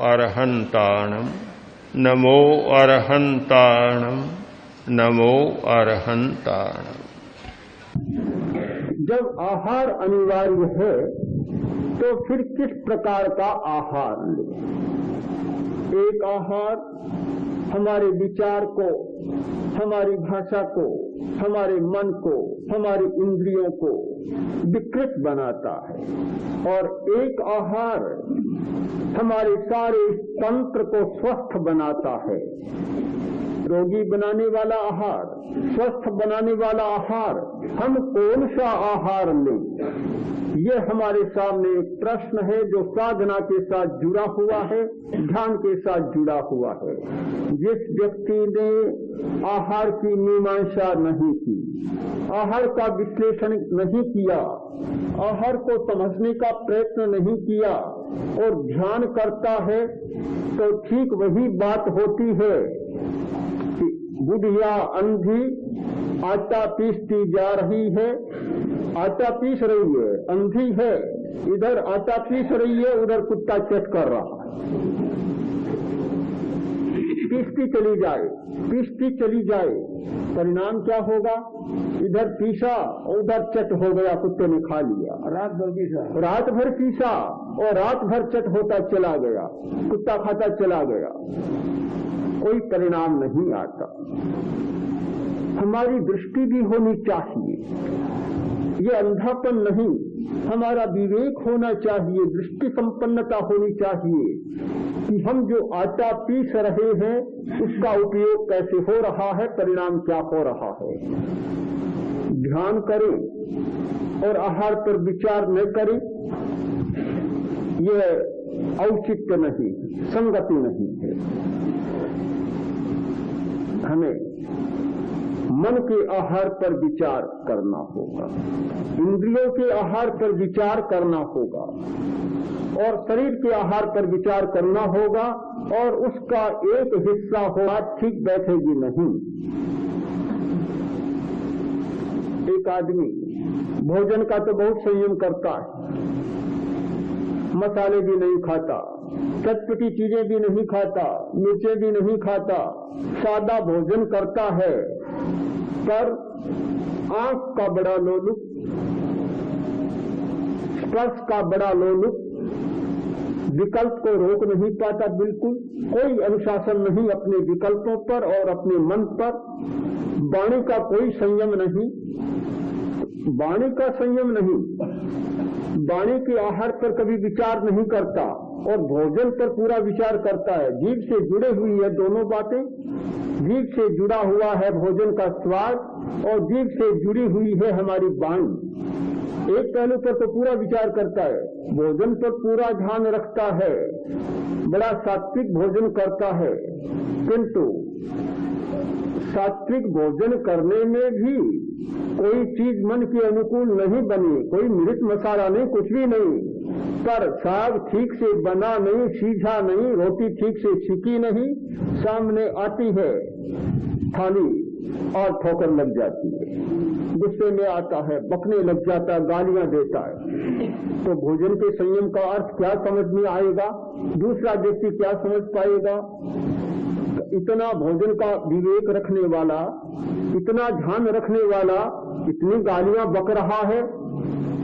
अरहन्ताणं नमो अरहन्ताणं नमो अरहन्ताणं। जब आहार अनिवार्य है तो फिर किस प्रकार का आहार लें? एक आहार हमारे विचार को, हमारी भाषा को, हमारे मन को, हमारी इंद्रियों को विकृत बनाता है और एक आहार हमारे सारे तंत्र को स्वस्थ बनाता है। रोगी बनाने वाला आहार, स्वस्थ बनाने वाला आहार, हम कौन सा आहार लें? ये हमारे सामने एक प्रश्न है जो साधना के साथ जुड़ा हुआ है, ध्यान के साथ जुड़ा हुआ है। जिस व्यक्ति ने आहार की मीमांसा नहीं की, आहार का विश्लेषण नहीं किया, आहार को समझने का प्रयत्न नहीं किया और ध्यान करता है, तो ठीक वही बात होती है कि बुढ़िया अंधी आटा पीसती जा रही है, आटा पीस रही है, अंधी है, इधर आटा पीस रही है, उधर कुत्ता चट कर रहा है। पीसती चली जाए, पीसती चली जाए, परिणाम क्या होगा? इधर पीसा और उधर चट हो गया, कुत्ते ने खा लिया। रात भर पीसा और रात भर चट होता चला गया, कुत्ता खाता चला गया, कोई परिणाम नहीं आता। हमारी दृष्टि भी होनी चाहिए, ये अंधापन नहीं, हमारा विवेक होना चाहिए, दृष्टि संपन्नता होनी चाहिए कि हम जो आटा पीस रहे हैं उसका उपयोग कैसे हो रहा है, परिणाम क्या हो रहा है। ध्यान करें और आहार पर विचार न करें, यह औचित्य नहीं, संगति नहीं है। हमें मन के आहार पर विचार करना होगा, इंद्रियों के आहार पर विचार करना होगा और शरीर के आहार पर विचार करना होगा और उसका एक हिस्सा होगा ठीक बैठेगी नहीं। एक आदमी भोजन का तो बहुत संयम करता है, मसाले भी नहीं खाता, चटपटी चीजें भी नहीं खाता, मिर्चें भी नहीं खाता, सादा भोजन करता है, पर आंख का बड़ा लोलुप, स्पर्श का बड़ा लोलुप, विकल्प को रोक नहीं पाता, बिल्कुल कोई अनुशासन नहीं अपने विकल्पों पर और अपने मन पर, वाणी का कोई संयम नहीं, वाणी का संयम नहीं, वाणी के आहार पर कभी विचार नहीं करता और भोजन पर पूरा विचार करता है। जीभ से जुड़े हुई है दोनों बातें, जीभ से जुड़ा हुआ है भोजन का स्वाद और जीभ से जुड़ी हुई है हमारी वाणी। एक पहलू पर तो पूरा विचार करता है, भोजन पर पूरा ध्यान रखता है, बड़ा सात्विक भोजन करता है, किंतु सात्विक भोजन करने में भी कोई चीज मन के अनुकूल नहीं बनी, कोई मिर्च मसाला नहीं, कुछ भी नहीं, पर साग ठीक से बना नहीं, सीझा नहीं, रोटी ठीक से सिकी नहीं, सामने आती है थाली और ठोकर लग जाती है, गुस्से में आता है, बकने लग जाता है, गालियां देता है। तो भोजन के संयम का अर्थ क्या समझ में आएगा? दूसरा व्यक्ति क्या समझ पाएगा? इतना भोजन का विवेक रखने वाला, इतना ध्यान रखने वाला इतनी गालियां बक रहा है,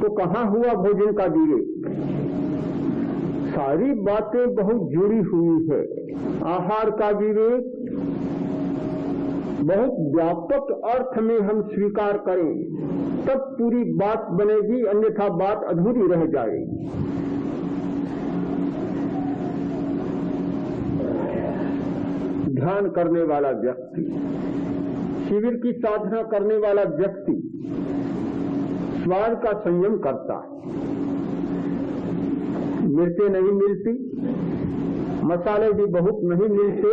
तो कहां हुआ भोजन का विवेक? सारी बातें बहुत जुड़ी हुई है। आहार का विवेक बहुत व्यापक अर्थ में हम स्वीकार करें तब पूरी बात बनेगी, अन्यथा बात अधूरी रह जाएगी। ध्यान करने वाला व्यक्ति, शिविर की साधना करने वाला व्यक्ति स्वाद का संयम करता है। मिर्चें नहीं मिलती, मसाले भी बहुत नहीं मिलते,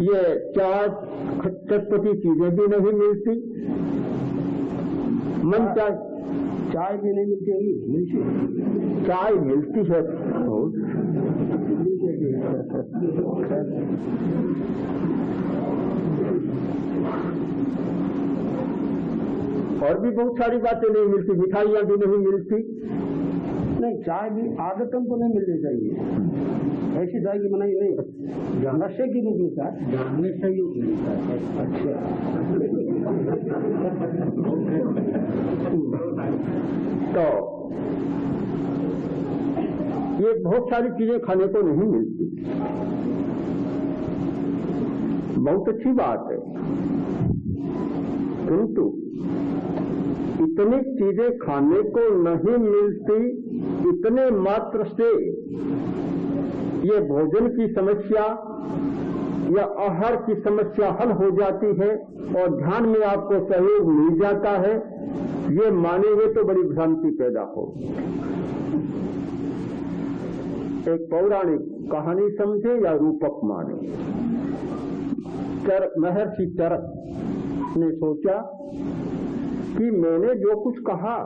ये चाट चटपटी चीजें भी नहीं मिलती, मन चाय भी नहीं मिलती, चाय मिलती है और भी बहुत सारी बातें नहीं मिलती, मिठाइयां भी नहीं मिलती। नहीं, चाय भी आदतन तो नहीं मिलनी चाहिए। ऐसी दाई की मनाही नहीं, नशे की नहीं पीता, जानने से ही पीता है। अच्छा, तो ये बहुत सारी चीजें खाने को नहीं मिलती, बहुत अच्छी बात है, किंतु इतनी चीजें खाने को नहीं मिलती, इतने मात्र से ये भोजन की समस्या या आहार की समस्या हल हो जाती है और ध्यान में आपको सहयोग मिल जाता है, ये मानेंगे तो बड़ी भ्रांति पैदा हो। एक पौराणिक कहानी समझे या रूपक माने। महर्षि चरक ने सोचा कि मैंने जो कुछ कहा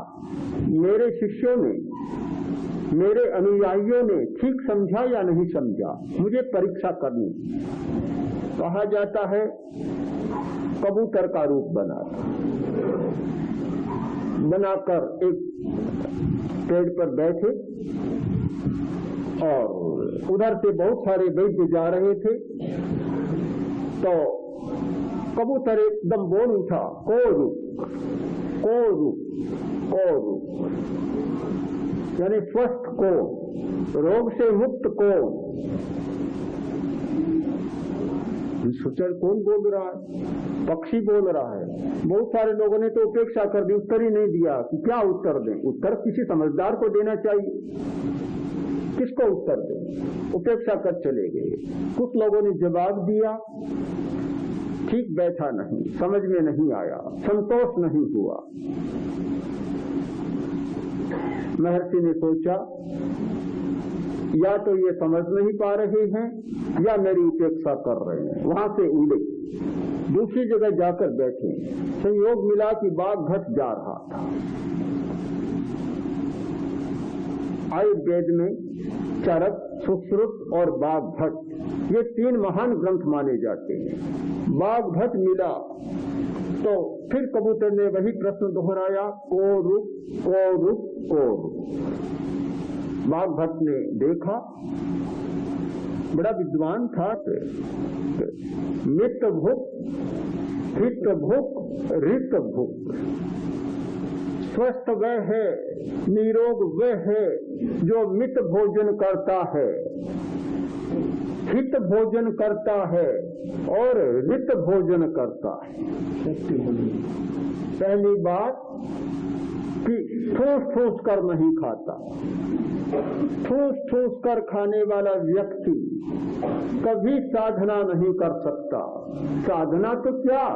मेरे शिष्यों ने, मेरे अनुयायियों ने ठीक समझा या नहीं समझा, मुझे परीक्षा करनी। कहा जाता है कबूतर का रूप बनाकर एक पेड़ पर बैठे और उधर से बहुत सारे वैद्य जा रहे थे, तो कबूतर एकदम बोल उठा, कोरु कोरु कोरु, यानी स्वस्थ को, रोग से मुक्त को। सोचा कौन बोल रहा है? पक्षी बोल रहा है। बहुत सारे लोगों ने तो उपेक्षा कर दी, उत्तर ही नहीं दिया कि क्या उत्तर दें। उत्तर किसी समझदार को देना चाहिए, किसको उत्तर दें? उपेक्षा कर चले गए। कुछ लोगों ने जवाब दिया, ठीक बैठा नहीं, समझ में नहीं आया, संतोष नहीं हुआ। महर्षि ने सोचा या तो ये समझ नहीं पा रहे हैं या मेरी उपेक्षा कर रहे हैं। वहां से उड़े, दूसरी जगह जाकर बैठे। संयोग मिला कि बाघ घट जा रहा था। आयुर्वेद में चरक, सुश्रुत और बाघ घट ये तीन महान ग्रंथ माने जाते हैं। बाघ घट मिला तो फिर कबूतर ने वही प्रश्न दोहराया, कोरु कोरु कोरु। बाघ भट्ट ने देखा, बड़ा विद्वान था। मित भुक, हित भुक, रित भुक। स्वस्थ वह है, निरोग वह है जो मित भोजन करता है, हित भोजन करता है और रित भोजन करता है। पहली बात कि ठूस ठूस कर नहीं खाता। ठूस ठूस कर खाने वाला व्यक्ति कभी साधना नहीं कर सकता। साधना तो क्या,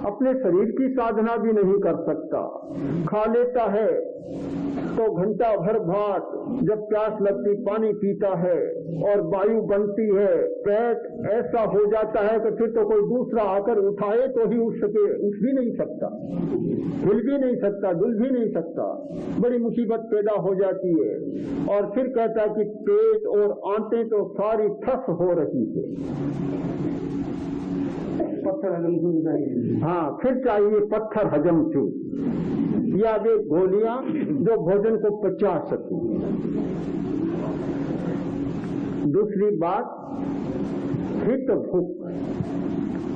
अपने शरीर की साधना भी नहीं कर सकता। खा लेता है तो घंटा भर भात, जब प्यास लगती पानी पीता है और वायु बनती है, पेट ऐसा हो जाता है कि फिर तो कोई दूसरा आकर उठाए तो ही उठ भी नहीं सकता, हिल भी नहीं सकता, डुल भी नहीं सकता। बड़ी मुसीबत पैदा हो जाती है और फिर कहता कि पेट और आंतें तो सारी ठस हो रही है। पत्थर हजम, हाँ, फिर चाहिए पत्थर हजम चू या वे गोलियां जो भोजन को पचा सके। दूसरी बात, हित भूख,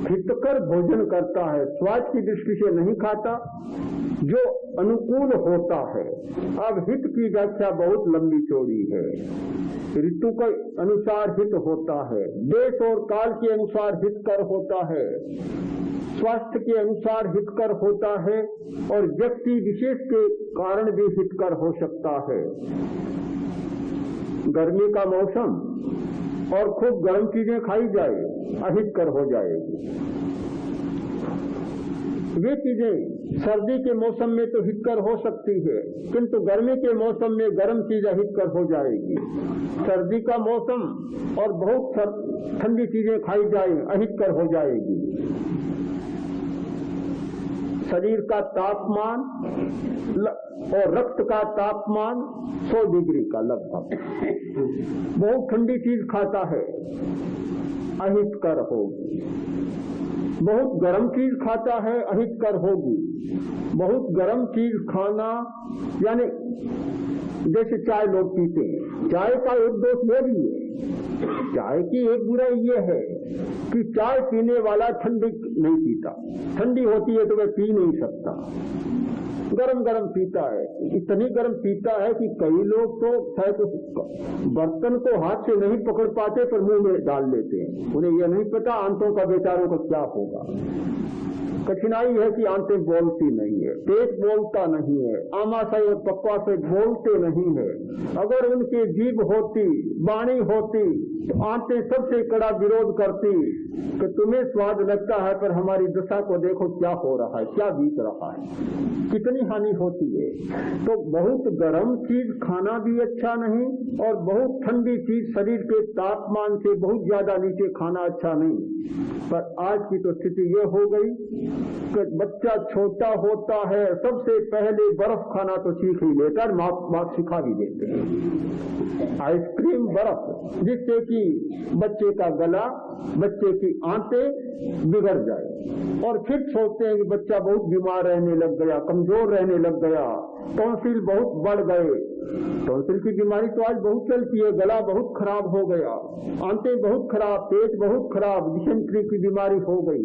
हितकर भोजन करता है, स्वाद की दृष्टि से नहीं खाता, जो अनुकूल होता है। अब हित की व्याख्या बहुत लंबी चौड़ी है। ऋतु के अनुसार हित होता है, देश और काल के अनुसार हितकर होता है, स्वास्थ्य के अनुसार हितकर होता है और व्यक्ति विशेष के कारण भी हितकर हो सकता है। गर्मी का मौसम और खूब गर्म चीजें खाई जाए, अहितकर हो जाएगी। वे चीजें सर्दी के मौसम में तो हितकर हो सकती है, किंतु गर्मी के मौसम में गर्म चीज अहितकर हो जाएगी। सर्दी का मौसम और बहुत ठंडी चीजें खाई जाए, अहितकर हो जाएगी। शरीर का तापमान और रक्त का तापमान 100 डिग्री का लगभग। बहुत ठंडी चीज खाता है, अहितकर होगी। बहुत गर्म चीज खाता है, अहितकर होगी। बहुत गर्म चीज खाना, यानी जैसे चाय लोग पीते हैं, चाय का एक दोष यह भी है चाय की एक बुराई ये है कि चाय पीने वाला ठंडी नहीं पीता, ठंडी होती है तो वह पी नहीं सकता, गरम गरम पीता है। इतनी गरम पीता है कि कई लोग तो शायद उस बर्तन को हाथ से नहीं पकड़ पाते पर मुंह में डाल लेते हैं, उन्हें यह नहीं पता आंतों का बेचारों को क्या होगा। कठिनाई है कि आंतें बोलती नहीं है, पेट बोलता नहीं है, आमाशय और पक्वाशय बोलते नहीं है। अगर उनकी जीभ होती, वाणी होती तो आंतें सबसे कड़ा विरोध करती कि तुम्हें स्वाद लगता है पर हमारी दशा को देखो क्या हो रहा है, क्या बीत रहा है, कितनी हानि होती है। तो बहुत गर्म चीज खाना भी अच्छा नहीं और बहुत ठंडी चीज शरीर के तापमान से बहुत ज्यादा नीचे खाना अच्छा नहीं। पर आज की तो स्थिति ये हो गई कि बच्चा छोटा होता है सबसे पहले बर्फ खाना तो सीख ही लेता है, माँ सिखा भी देते हैं आइसक्रीम बर्फ, जिससे कि बच्चे का गला, बच्चे की आंतें बिगड़ जाए। और फिर सोचते हैं कि बच्चा बहुत बीमार रहने लग गया, कमजोर रहने लग गया, टॉन्सिल बहुत बढ़ गए। टॉन्सिल की बीमारी तो आज बहुत चलती है, गला बहुत खराब हो गया, आंतें बहुत खराब, पेट बहुत खराब, डिसेंट्री की बीमारी हो गई,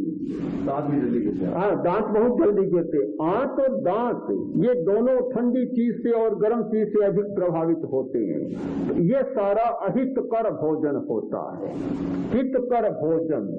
दांत भी जल्दी गिरते। हाँ, दांत बहुत जल्दी गिरते। आंत और दांत ये दोनों ठंडी चीज से और गर्म चीज से अधिक प्रभावित होते हैं। तो ये सारा अहितकर भोजन होता है। हितकर भोजन